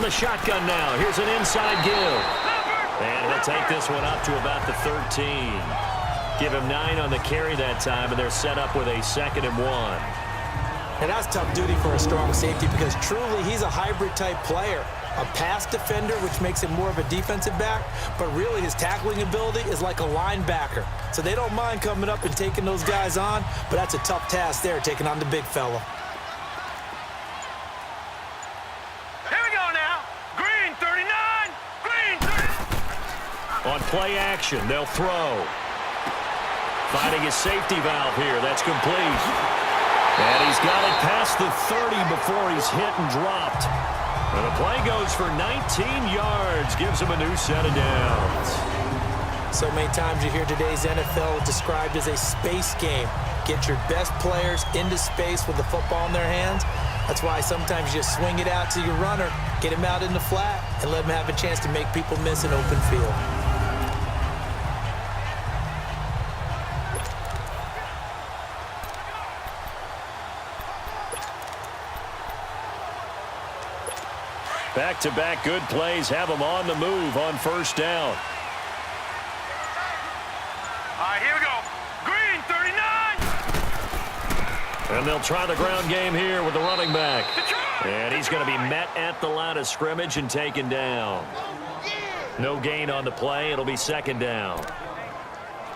the shotgun now. Here's an inside give. And he'll take this one up to about the 13. Give him 9 on the carry that time, and they're set up with a 2nd and 1. And that's tough duty for a strong safety because truly he's a hybrid-type player. A pass defender, which makes him more of a defensive back, but really his tackling ability is like a linebacker. So they don't mind coming up and taking those guys on, but that's a tough task there, taking on the big fella. On play action, they'll throw. Finding his safety valve here. That's complete. And he's got it past the 30 before he's hit and dropped. And the play goes for 19 yards. Gives him a new set of downs. So many times you hear today's NFL described as a space game. Get your best players into space with the football in their hands. That's why sometimes you just swing it out to your runner, get him out in the flat, and let him have a chance to make people miss an open field. Back-to-back good plays have them on the move on first down. All right, here we go. Green, 39. And they'll try the ground game here with the running back. And he's going to be met at the line of scrimmage and taken down. No gain on the play. It'll be 2nd down.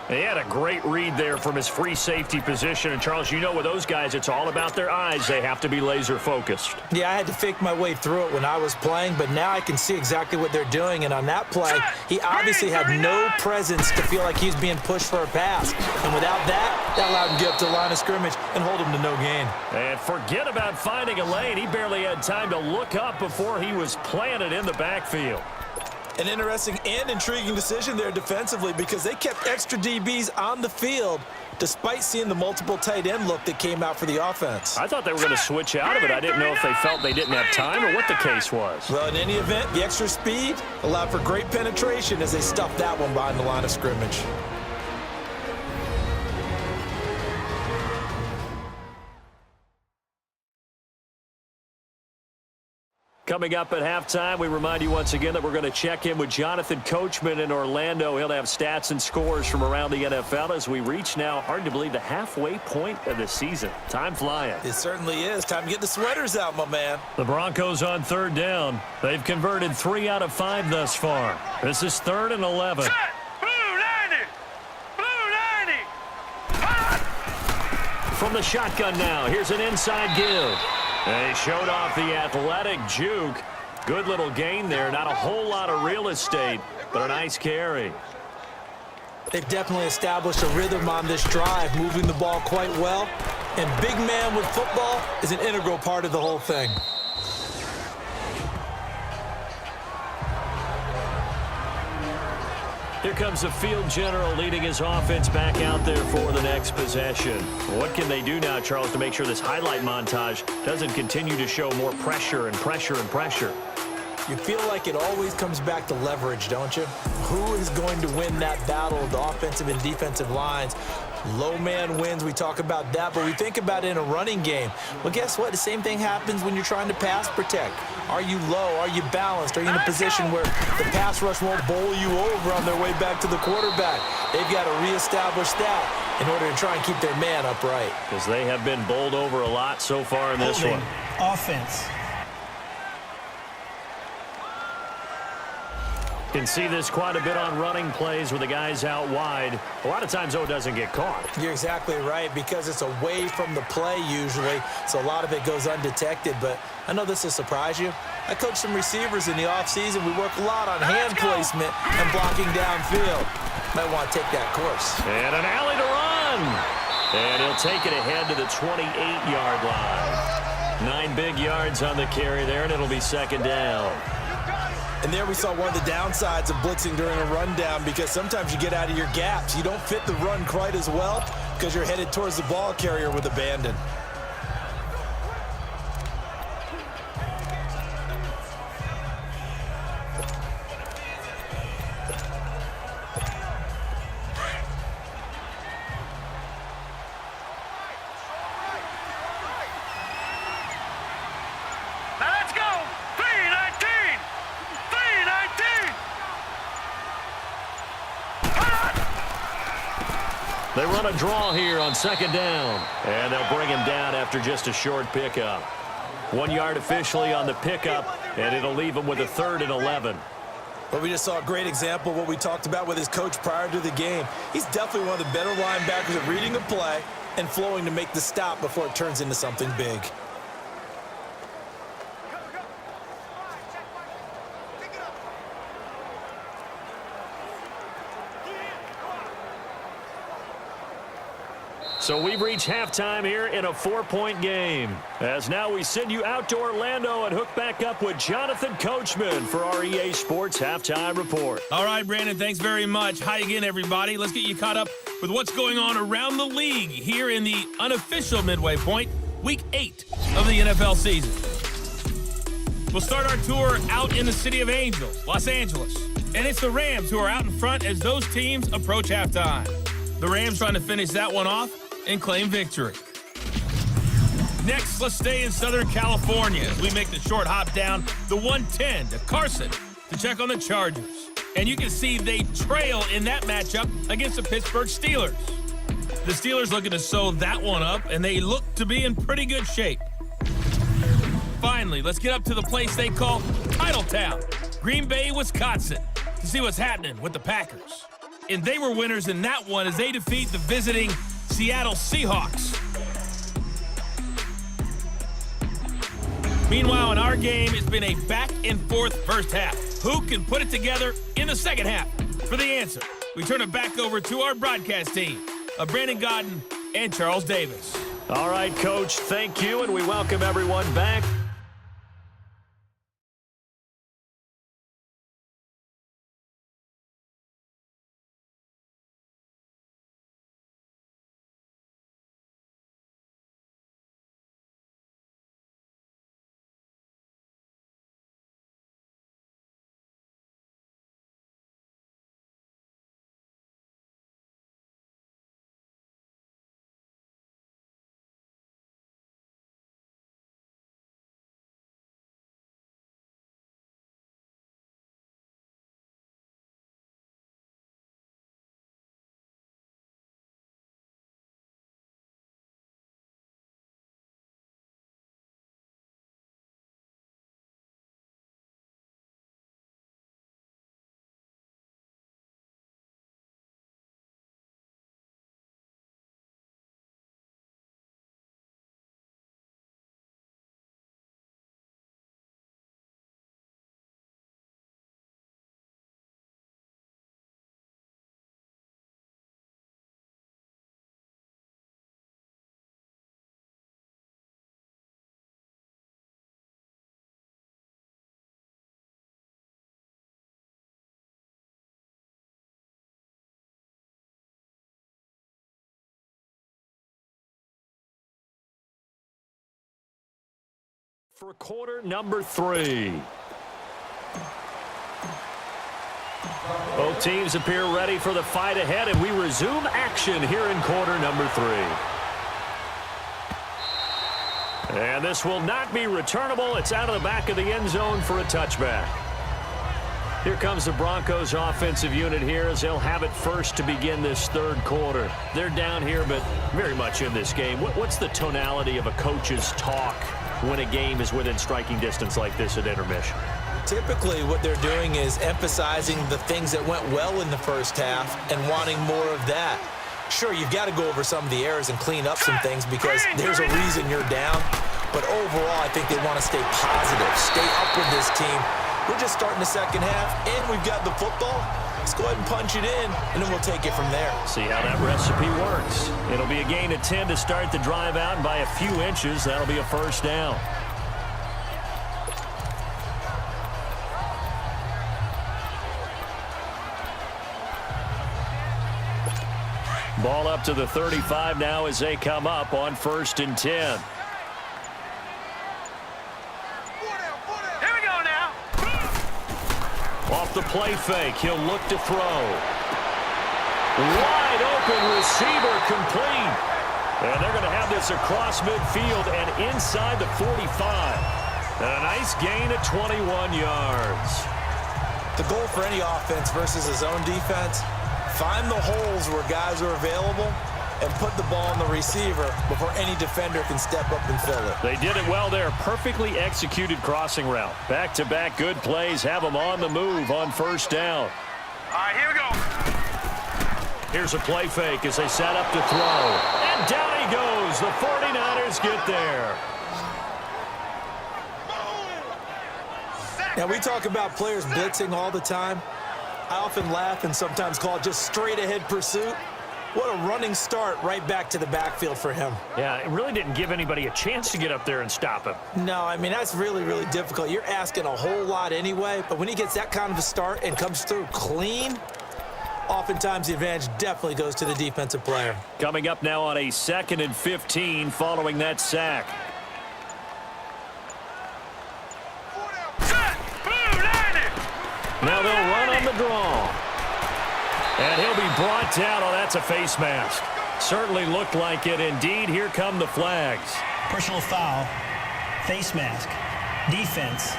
He had a great read there from his free safety position. And, Charles, you know with those guys, it's all about their eyes. They have to be laser-focused. Yeah, I had to fake my way through it when I was playing, but now I can see exactly what they're doing. And on that play, he obviously had no presence to feel like he's being pushed for a pass. And without that, that allowed him to get up to the line of scrimmage and hold him to no gain. And forget about finding a lane. He barely had time to look up before he was planted in the backfield. An interesting and intriguing decision there defensively because they kept extra DBs on the field despite seeing the multiple tight end look that came out for the offense. I thought they were going to switch out of it. I didn't know if they felt they didn't have time or what the case was. Well, in any event, the extra speed allowed for great penetration as they stuffed that one behind the line of scrimmage. Coming up at halftime, we remind you once again that we're going to check in with Jonathan Coachman in Orlando. He'll have stats and scores from around the NFL as we reach now, hard to believe, the halfway point of the season. Time flying. It certainly is. Time to get the sweaters out, my man. The Broncos on 3rd down. They've converted 3 out of 5 thus far. This is 3rd and 11. Set. Blue 90. Blue 90. From the shotgun now, here's an inside give. They showed off the athletic juke. Good little gain there. Not a whole lot of real estate, but a nice carry. They've definitely established a rhythm on this drive, moving the ball quite well. And big man with football is an integral part of the whole thing. Here comes the field general leading his offense back out there for the next possession. What can they do now, Charles, to make sure this highlight montage doesn't continue to show more pressure and pressure and pressure? You feel like it always comes back to leverage, don't you? Who is going to win that battle of the offensive and defensive lines? Low man wins. We talk about that, but we think about it in a running game. Well, guess what? The same thing happens when you're trying to pass protect. Are you low? Are you balanced? Are you in a position where the pass rush won't bowl you over on their way back to the quarterback? They've got to reestablish that in order to try and keep their man upright. Because they have been bowled over a lot so far in this one. Offense. Can see this quite a bit on running plays with the guys out wide. A lot of times, though, it doesn't get caught. You're exactly right, because it's away from the play usually, so a lot of it goes undetected. But I know this will surprise you. I coach some receivers in the offseason. We work a lot on hand placement and blocking downfield. Might want to take that course. And an alley to run. And he'll take it ahead to the 28-yard line. 9 big yards on the carry there, and it'll be 2nd down. And there we saw one of the downsides of blitzing during a rundown, because sometimes you get out of your gaps. You don't fit the run quite as well because you're headed towards the ball carrier with abandon. Now let's go. 3-19. They run a draw here on second down. And they'll bring him down after just a short pickup. 1 yard officially on the pickup, and it'll leave him with a 3rd and 11. Well, we just saw a great example of what we talked about with his coach prior to the game. He's definitely one of the better linebackers at reading a play and flowing to make the stop before it turns into something big. So we've reached halftime here in a 4-point game. As now we send you out to Orlando and hook back up with Jonathan Coachman for our EA Sports Halftime Report. All right, Brandon, thanks very much. Hi again, everybody. Let's get you caught up with what's going on around the league here in the unofficial midway point, Week 8 of the NFL season. We'll start our tour out in the city of Angels, Los Angeles. And it's the Rams who are out in front as those teams approach halftime. The Rams trying to finish that one off and claim victory. Next, let's stay in Southern California as we make the short hop down the 110 to Carson to check on the Chargers. And you can see they trail in that matchup against the Pittsburgh Steelers. The Steelers looking to sew that one up, and they look to be in pretty good shape. Finally, let's get up to the place they call Titletown, Green Bay, Wisconsin, to see what's happening with the Packers. And they were winners in that one as they defeat the visiting Seattle Seahawks. Meanwhile, in our game, it's been a back-and-forth first half. Who can put it together in the second half? For the answer, we turn it back over to our broadcast team of Brandon Godden and Charles Davis. All right, Coach, thank you, and we welcome everyone back. For quarter number 3. Both teams appear ready for the fight ahead, and we resume action here in quarter number 3. And this will not be returnable. It's out of the back of the end zone for a touchback. Here comes the Broncos offensive unit here as they'll have it first to begin this third quarter. They're down here, but very much in this game. What's the tonality of a coach's talk when a game is within striking distance like this at intermission? Typically, what they're doing is emphasizing the things that went well in the first half and wanting more of that. Sure, you've got to go over some of the errors and clean up some things because there's a reason you're down. But overall, I think they want to stay positive, stay up with this team. We're just starting the second half, and we've got the football. Let's go ahead and punch it in, and then we'll take it from there. See how that recipe works. It'll be a gain of 10 to start the drive out, and by a few inches, that'll be a first down. Ball up to the 35 now as they come up on 1st and 10. Off the play fake, he'll look to throw. Wide open receiver complete. And they're going to have this across midfield and inside the 45. And a nice gain of 21 yards. The goal for any offense versus a zone defense, find the holes where guys are available and put the ball on the receiver before any defender can step up and fill it. They did it well there. Perfectly executed crossing route. Back-to-back good plays have them on the move on first down. All right, here we go. Here's a play fake as they set up to throw. And down he goes. The 49ers get there. Now, we talk about players blitzing all the time. I often laugh and sometimes call it just straight-ahead pursuit. What a running start right back to the backfield for him. Yeah, it really didn't give anybody a chance to get up there and stop him. No, I mean, that's really, really difficult. You're asking a whole lot anyway, but when he gets that kind of a start and comes through clean, oftentimes the advantage definitely goes to the defensive player. Coming up now on a 2nd and 15 following that sack. Now they'll run on the draw. And he'll be brought down. Oh, that's a face mask. Certainly looked like it. Indeed, here come the flags. Personal foul, face mask, defense.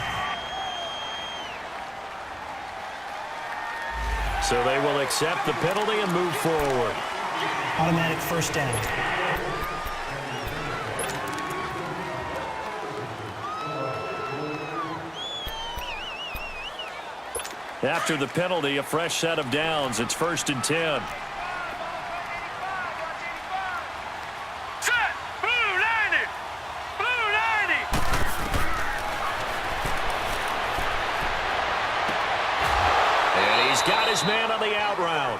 So they will accept the penalty and move forward. Automatic first down. After the penalty, a fresh set of downs. It's 1st and 10. Set! Blue 90! Blue 90! And he's got his man on the out route.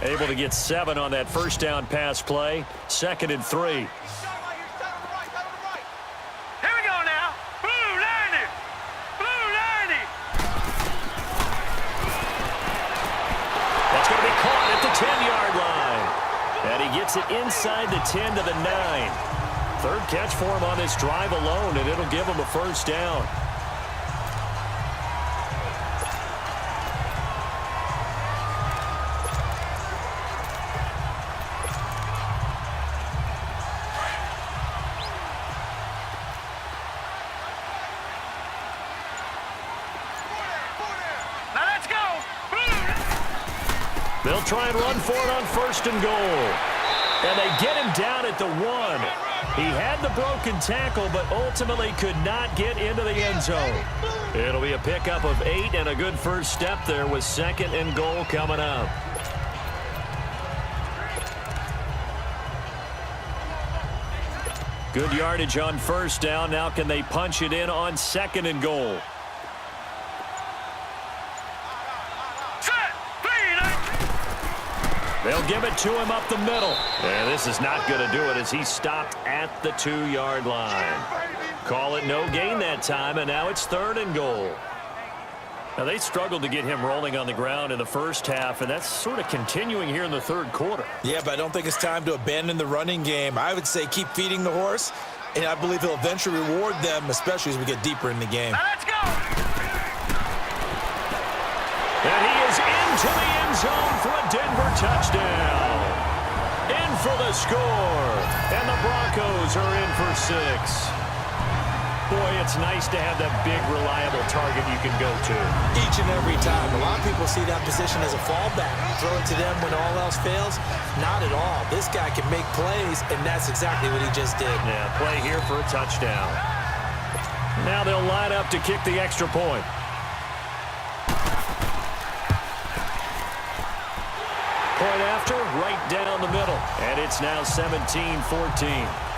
Able to get 7 on that first down pass play. 2nd and 3. Here we go now. Blue 90! Blue 90! That's going to be caught at the 10-yard line. And he gets it inside the 10 to the 9. 3rd catch for him on this drive alone, and it'll give him a first down. They'll try and run for it on 1st and goal. And they get him down at the 1. He had the broken tackle, but ultimately could not get into the end zone. It'll be a pickup of 8 and a good first step there with 2nd and goal coming up. Good yardage on first down. Now can they punch it in on 2nd and goal? They'll give it to him up the middle. And this is not going to do it as he stopped at the 2-yard line. Call it no gain that time, and now it's 3rd and goal. Now, they struggled to get him rolling on the ground in the first half, and that's sort of continuing here in the 3rd quarter. Yeah, but I don't think it's time to abandon the running game. I would say keep feeding the horse, and I believe he'll eventually reward them, especially as we get deeper in the game. Now let's go! And he is into the end zone for a Denver touchdown. In for the score. And the Broncos are in for 6. Boy, it's nice to have that big, reliable target you can go to. Each and every time. A lot of people see that position as a fallback. Throw it to them when all else fails. Not at all. This guy can make plays, and that's exactly what he just did. Yeah, play here for a touchdown. Now they'll line up to kick the extra point. Point after, right down the middle. And it's now 17-14.